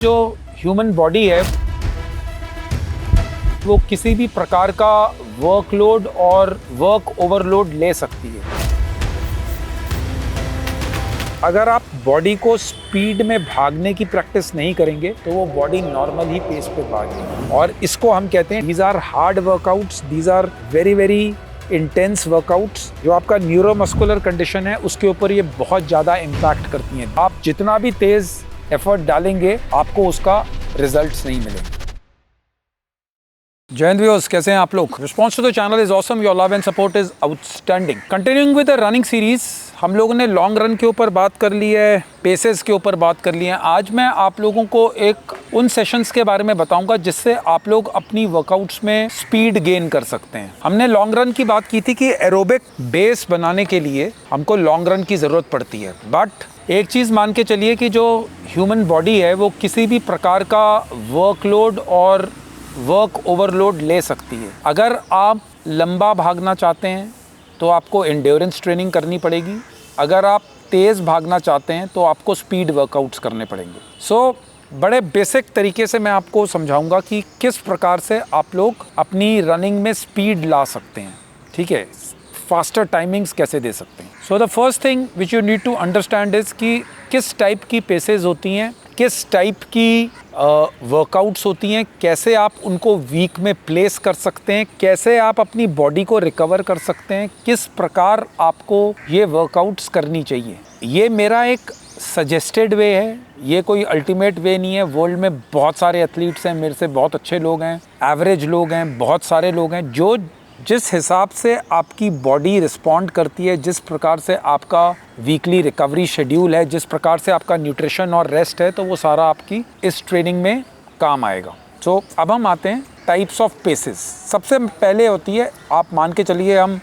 जो human body है वो किसी भी प्रकार का वर्कलोड और वर्क ओवरलोड ले सकती है। अगर आप बॉडी को स्पीड में भागने की प्रैक्टिस नहीं करेंगे तो वो बॉडी नॉर्मल ही पेस पे भागेगी, और इसको हम कहते हैं these are hard workouts, these are very very intense workouts. जो आपका न्यूरोमस्कुलर कंडीशन है उसके ऊपर ये बहुत ज़्यादा इम्पैक्ट करती हैं। आप जितना भी तेज़ एफर्ट डालेंगे आपको उसका रिजल्ट्स नहीं मिलेंगे। जय हिंद व्यूअर्स, कैसे हैं आप लोग? Response to the channel is awesome, your love and support is outstanding. Continuing with the running series, हम लोगों ने लॉन्ग रन के ऊपर बात कर ली है, पेसेस के ऊपर बात कर ली है। आज मैं आप लोगों को एक उन सेशंस के बारे में बताऊंगा जिससे आप लोग अपनी वर्कआउट्स में स्पीड गेन कर सकते हैं। हमने लॉन्ग रन की बात की थी कि एरोबिक बेस बनाने के लिए हमको लॉन्ग रन की ज़रूरत पड़ती है, बट एक चीज़ मान के चलिए कि जो ह्यूमन बॉडी है वो किसी भी प्रकार का वर्कलोड और वर्क ओवरलोड ले सकती है। अगर आप लंबा भागना चाहते हैं तो आपको एंड्योरेंस ट्रेनिंग करनी पड़ेगी। अगर आप तेज़ भागना चाहते हैं तो आपको स्पीड वर्कआउट्स करने पड़ेंगे। बड़े बेसिक तरीके से मैं आपको समझाऊंगा कि किस प्रकार से आप लोग अपनी रनिंग में स्पीड ला सकते हैं, ठीक है, फास्टर टाइमिंग्स कैसे दे सकते हैं। So the first thing which you need to understand is कि किस टाइप की पेसेस होती हैं, किस टाइप की वर्कआउट्स होती हैं, कैसे आप उनको वीक में प्लेस कर सकते हैं, कैसे आप अपनी बॉडी को रिकवर कर सकते हैं, किस प्रकार आपको ये वर्कआउट्स करनी चाहिए। ये मेरा एक सजेस्टेड वे है, ये कोई अल्टीमेट वे नहीं है। वर्ल्ड में बहुत सारे एथलीट्स हैं, मेरे से बहुत अच्छे लोग हैं, एवरेज लोग हैं, बहुत सारे लोग हैं। जो जिस हिसाब से आपकी बॉडी रिस्पॉन्ड करती है, जिस प्रकार से आपका वीकली रिकवरी शेड्यूल है, जिस प्रकार से आपका न्यूट्रिशन और रेस्ट है, तो वो सारा आपकी इस ट्रेनिंग में काम आएगा। अब हम आते हैं टाइप्स ऑफ पेसेस। सबसे पहले होती है, आप मान के चलिए हम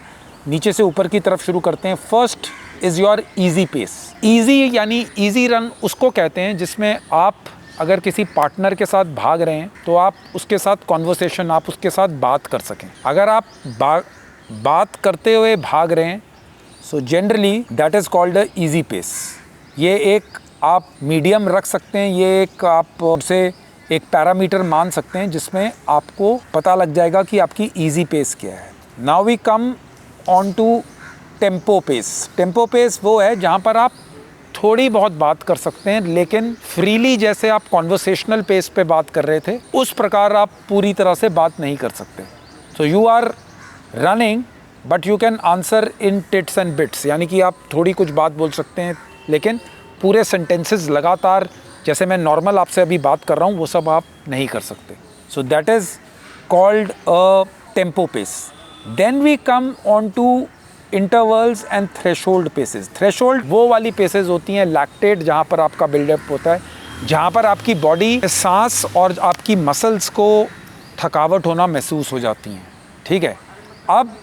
नीचे से ऊपर की तरफ शुरू करते हैं। First is your easy pace. Easy यानी ईजी रन उसको कहते हैं जिसमें आप अगर किसी पार्टनर के साथ भाग रहे हैं तो आप उसके साथ कॉन्वर्सेशन, आप उसके साथ बात कर सकें। अगर आप बात करते हुए भाग रहे हैं so generally that is called a easy pace. ये एक आप मीडियम रख सकते हैं, ये एक आप उसे एक पैरामीटर मान सकते हैं जिसमें आपको पता लग जाएगा कि आपकी ईजी पेस क्या है। Now we come on to tempo pace. Tempo pace वो है जहाँ पर आप थोड़ी बहुत बात कर सकते हैं, लेकिन फ्रीली जैसे आप कॉन्वर्सेशनल पेस पे बात कर रहे थे उस प्रकार आप पूरी तरह से बात नहीं कर सकते। So you are running but you can answer in tits and bits, यानी कि आप थोड़ी कुछ बात बोल सकते हैं लेकिन पूरे सेंटेंसेस लगातार जैसे मैं नॉर्मल आपसे अभी बात कर रहा हूँ वो सब आप नहीं कर सकते। So that is called a tempo pace. Then we come on to intervals and threshold paces. Threshold वो वाली पेसेस होती हैं लैक्टेट, जहाँ पर आपका बिल्डअप होता है, जहाँ पर आपकी बॉडी सांस और आपकी मसल्स को थकावट होना महसूस हो जाती हैं, ठीक है। अब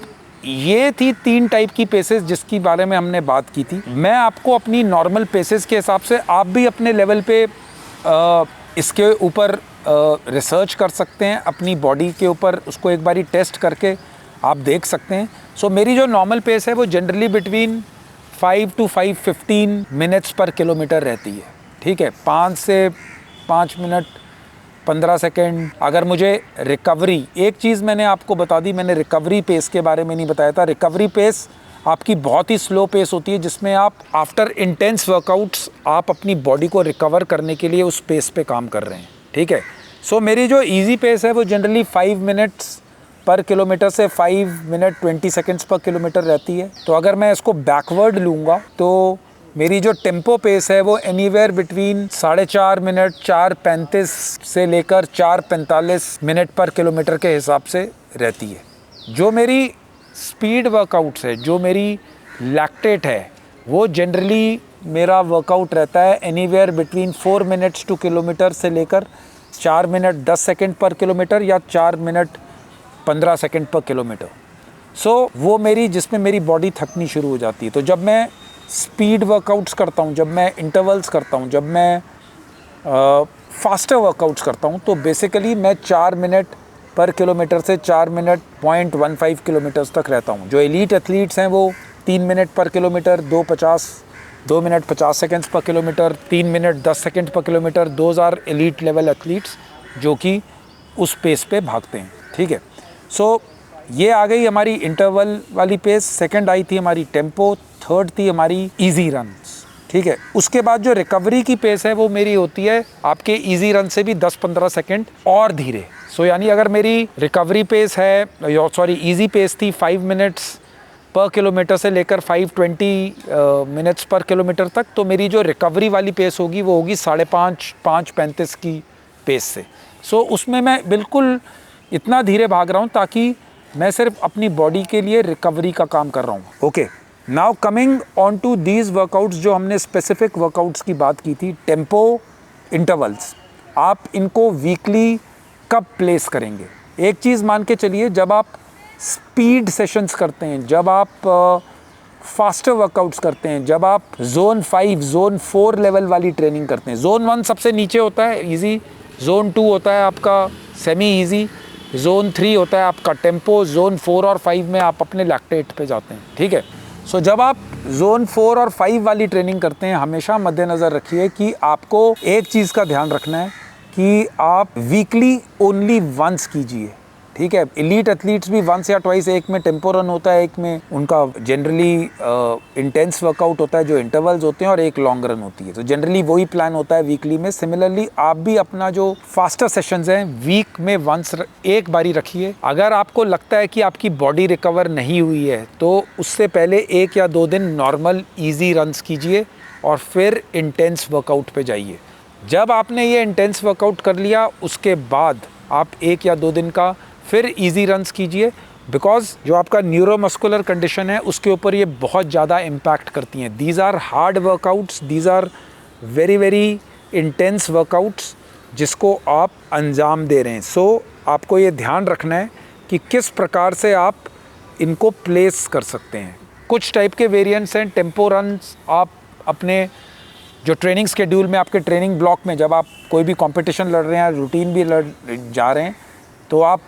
ये थी 3 टाइप की पेसेस जिसकी बारे में हमने बात की थी। मैं आपको अपनी नॉर्मल पेसेस के हिसाब से, आप भी अपने लेवल पे इसके ऊपर रिसर्च कर सकते हैं, अपनी बॉडी के ऊपर उसको एक बारी टेस्ट करके आप देख सकते हैं। सो मेरी जो नॉर्मल पेस है वो जनरली बिटवीन 5 to 5:15 मिनट्स पर किलोमीटर रहती है, ठीक है। 5 से 5 मिनट 15 सेकेंड। अगर मुझे रिकवरी, एक चीज़ मैंने आपको बता दी, मैंने रिकवरी पेस के बारे में नहीं बताया था। रिकवरी पेस आपकी बहुत ही स्लो पेस होती है जिसमें आप आफ्टर इंटेंस वर्कआउट्स आप अपनी बॉडी को रिकवर करने के लिए उस पेस पे काम कर रहे हैं, ठीक है। सो मेरी जो ईजी पेस है वो जनरली 5 मिनट्स पर किलोमीटर से 5 मिनट 20 सेकेंड्स पर किलोमीटर रहती है। तो अगर मैं इसको बैकवर्ड लूँगा तो मेरी जो टेम्पो पेस है वो एनीवेयर बिटवीन 4.5 मिनट 4:35 से लेकर 4:45 मिनट पर किलोमीटर के हिसाब से रहती है। जो मेरी स्पीड वर्कआउट्स है, जो मेरी लैक्टेट है, वो जनरली मेरा वर्कआउट रहता है anywhere between 4 minutes two kilometre से लेकर 4 मिनट 10 सेकेंड पर किलोमीटर या 4 मिनट 15 सेकेंड पर किलोमीटर। सो वो मेरी, जिसमें मेरी बॉडी थकनी शुरू हो जाती है। तो जब मैं स्पीड वर्कआउट्स करता हूँ, जब मैं इंटरवल्स करता हूँ, जब मैं फास्टर वर्कआउट्स करता हूँ, तो बेसिकली मैं 4 मिनट पर किलोमीटर से 4 मिनट 0.15 किलोमीटर्स तक रहता हूँ। जो एलीट एथलीट्स हैं वो 3 मिनट पर किलोमीटर, 2:50 2 मिनट 50 सेकेंड्स पर किलोमीटर, 3 मिनट 10 सेकेंड पर kilometre, those are elite level athletes जो कि उस पेस पे भागते हैं, ठीक है। सो ये आ गई हमारी इंटरवल वाली पेस, सेकंड आई थी हमारी टेम्पो, थर्ड थी हमारी इजी रन्स, ठीक है। उसके बाद जो रिकवरी की पेस है वो मेरी होती है आपके इजी रन से भी 10-15 सेकंड और धीरे। सो यानी अगर मेरी रिकवरी पेस है, सॉरी इजी पेस थी 5 मिनट्स पर किलोमीटर से लेकर 5:20 मिनट्स पर किलोमीटर तक, तो मेरी जो रिकवरी वाली पेस होगी वो होगी 5:35 की पेस से। सो उसमें मैं बिल्कुल इतना धीरे भाग रहा हूँ ताकि मैं सिर्फ अपनी बॉडी के लिए रिकवरी का काम कर रहा हूँ। Okay, now coming on to these workouts, जो हमने स्पेसिफिक वर्कआउट्स की बात की थी, टेम्पो इंटरवल्स, आप इनको वीकली कब प्लेस करेंगे? एक चीज़ मान के चलिए, जब आप स्पीड सेशंस करते हैं, जब आप फास्टर वर्कआउट्स करते हैं, जब आप जोन 5, जोन 4 लेवल वाली ट्रेनिंग करते हैं। जोन 1 सबसे नीचे होता है इजी, जोन 2 होता है आपका सेमी इजी, जोन 3 होता है आपका टेम्पो, जोन 4 और 5 में आप अपने लैक्टेट पे जाते हैं, ठीक है। सो जब आप जोन 4 और 5 वाली ट्रेनिंग करते हैं, हमेशा मद्देनज़र रखिए कि आपको एक चीज़ का ध्यान रखना है कि आप वीकली ओनली वंस कीजिए, ठीक है। एलीट एथलीट्स भी वंस या ट्वाइस, एक में टेम्पो रन होता है, एक में उनका जनरली इंटेंस वर्कआउट होता है जो इंटरवल्स होते हैं, और एक लॉन्ग रन होती है। तो जनरली वही प्लान होता है वीकली में। सिमिलरली आप भी अपना जो फास्टर सेशंस हैं वीक में वंस एक बारी रखिए। अगर आपको लगता है कि आपकी बॉडी रिकवर नहीं हुई है तो उससे पहले 1 या 2 दिन नॉर्मल ईजी रन्स कीजिए और फिर इंटेंस वर्कआउट पे जाइए। जब आपने ये इंटेंस वर्कआउट कर लिया उसके बाद आप 1 या 2 दिन का फिर इजी रन्स कीजिए, बिकॉज जो आपका न्यूरोमस्कुलर कंडीशन है उसके ऊपर ये बहुत ज़्यादा इम्पैक्ट करती हैं। These are hard workouts, these are very very intense workouts जिसको आप अंजाम दे रहे हैं। सो आपको ये ध्यान रखना है कि किस प्रकार से आप इनको प्लेस कर सकते हैं। कुछ टाइप के वेरिएंट्स हैं। टेम्पो रन्स आप अपने जो ट्रेनिंग शेड्यूल में, आपके ट्रेनिंग ब्लॉक में, जब आप कोई भी कंपटीशन लड़ रहे हैं, रूटीन भी लड़ जा रहे हैं, तो आप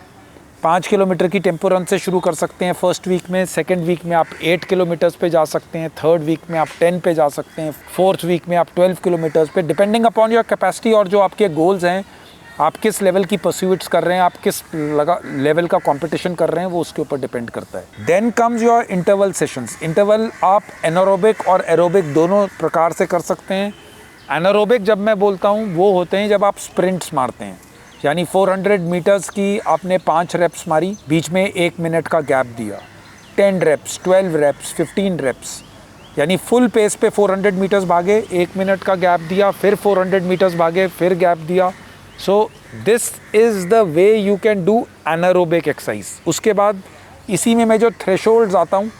5 किलोमीटर की टेम्पो रन से शुरू कर सकते हैं फर्स्ट वीक में। सेकंड वीक में आप 8 किलोमीटर्स पे जा सकते हैं। थर्ड वीक में आप 10 पे जा सकते हैं। फोर्थ वीक में आप 12 किलोमीटर्स पे, डिपेंडिंग अपॉन योर कैपेसिटी और जो आपके गोल्स हैं, आप किस लेवल की परस्यूट्स कर रहे हैं, आप किस लेवल का कंपटीशन कर रहे हैं, वो उसके ऊपर डिपेंड करता है। Then comes your interval sessions. Interval आप एनारोबिक और एरोबिक दोनों प्रकार से कर सकते हैं। एनारोबिक जब मैं बोलता हूँ वो होते हैं जब आप स्प्रिंट्स मारते हैं, यानी 400 मीटर्स की आपने 5 रेप्स मारी, बीच में 1 मिनट का गैप दिया, 10 रेप्स, 12 रेप्स, 15 रेप्स, यानी फुल पेस पे 400 मीटर्स भागे, 1 मिनट का गैप दिया, फिर 400 मीटर्स भागे, फिर गैप दिया। So this is the way you can do anaerobic exercise. उसके बाद इसी में मैं जो थ्रेशोल्ड्स आता हूँ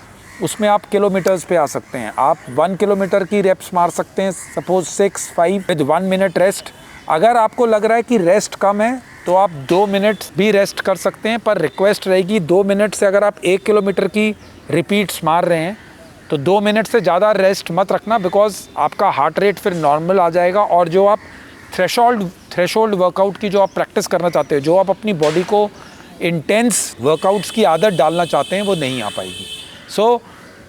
उसमें आप किलोमीटर्स पे आ सकते हैं। आप 1 किलोमीटर की रेप्स मार सकते हैं, सपोज 6, 5 विद 1 मिनट रेस्ट। अगर आपको लग रहा है कि रेस्ट कम है तो आप 2 मिनट भी रेस्ट कर सकते हैं, पर रिक्वेस्ट रहेगी 2 मिनट से अगर आप 1 किलोमीटर की रिपीट्स मार रहे हैं तो 2 मिनट से ज़्यादा रेस्ट मत रखना, बिकॉज आपका हार्ट रेट फिर नॉर्मल आ जाएगा और जो आप थ्रेशोल्ड वर्कआउट की जो आप प्रैक्टिस करना चाहते हो, जो आप अपनी बॉडी को इंटेंस वर्कआउट्स की आदत डालना चाहते हैं, वो नहीं आ पाएगी। So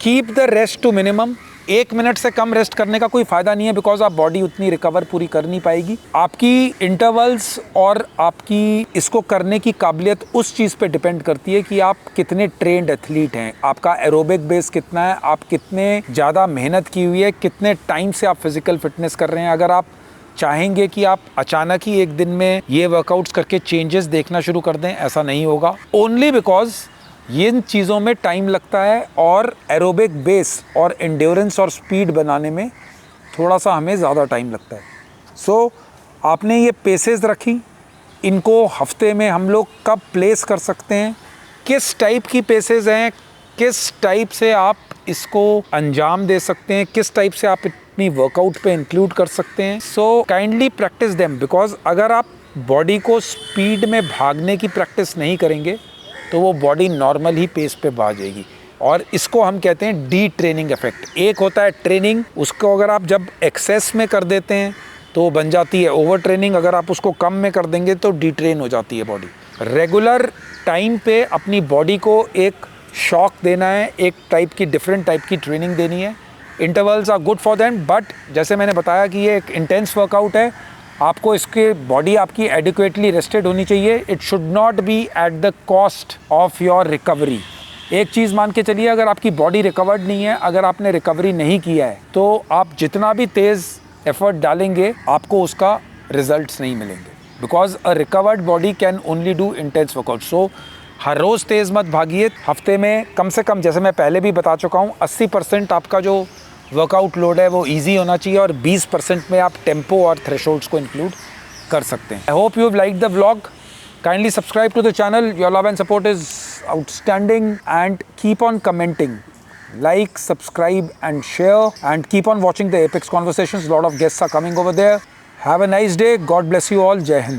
keep the rest to minimum. 1 minute से कम रेस्ट करने का कोई फ़ायदा नहीं है, बिकॉज आप बॉडी उतनी रिकवर पूरी कर नहीं पाएगी। आपकी इंटरवल्स और आपकी इसको करने की काबिलियत उस चीज़ पे डिपेंड करती है कि आप कितने ट्रेंड एथलीट हैं, आपका एरोबिक बेस कितना है, आप कितने ज़्यादा मेहनत की हुई है, कितने टाइम से आप फिजिकल फिटनेस कर रहे हैं। अगर आप चाहेंगे कि आप अचानक ही एक दिन में ये वर्कआउट्स करके चेंजेस देखना शुरू कर दें, ऐसा नहीं होगा। ओनली बिकॉज इन चीज़ों में टाइम लगता है और एरोबिक बेस और एंड्योरेंस और स्पीड बनाने में थोड़ा सा हमें ज़्यादा टाइम लगता है। सो आपने ये पेसेस रखी, इनको हफ्ते में हम लोग कब प्लेस कर सकते हैं, किस टाइप की पेसेस हैं, किस टाइप से आप इसको अंजाम दे सकते हैं, किस टाइप से आप अपनी वर्कआउट पे इंक्लूड कर सकते हैं। So kindly practice them, because अगर आप बॉडी को स्पीड में भागने की प्रैक्टिस नहीं करेंगे तो वो बॉडी नॉर्मल ही पेस पे भागेगी, और इसको हम कहते हैं डी ट्रेनिंग इफेक्ट। एक होता है ट्रेनिंग, उसको अगर आप जब एक्सेस में कर देते हैं तो वो बन जाती है ओवर ट्रेनिंग, अगर आप उसको कम में कर देंगे तो डी ट्रेन हो जाती है बॉडी। रेगुलर टाइम पे अपनी बॉडी को एक शॉक देना है, एक टाइप की डिफरेंट टाइप की ट्रेनिंग देनी है, intervals are good for them, but जैसे मैंने बताया कि ये एक इंटेंस वर्कआउट है, आपको इसके बॉडी आपकी एडिक्वेटली रेस्टेड होनी चाहिए। It should not be at the cost of your recovery. एक चीज़ मान के चलिए, अगर आपकी बॉडी रिकवर्ड नहीं है, अगर आपने रिकवरी नहीं किया है, तो आप जितना भी तेज़ एफर्ट डालेंगे आपको उसका रिजल्ट्स नहीं मिलेंगे, because a recovered body can only do intense workout. So हर रोज़ तेज़ मत भागिए, हफ्ते में कम से कम, जैसे मैं पहले भी बता चुका हूँ, 80% आपका जो वर्कआउट लोड है वो इजी होना चाहिए और 20% में आप टेम्पो और थ्रेशोल्ड्स को इंक्लूड कर सकते हैं। I hope you have liked the vlog. Kindly subscribe to the channel, your love and support is outstanding, and keep on commenting, like, subscribe and share, and keep on watching the Apex Conversations. A lot of guests are coming over there. Have a nice day. God bless you all. Jai Hind.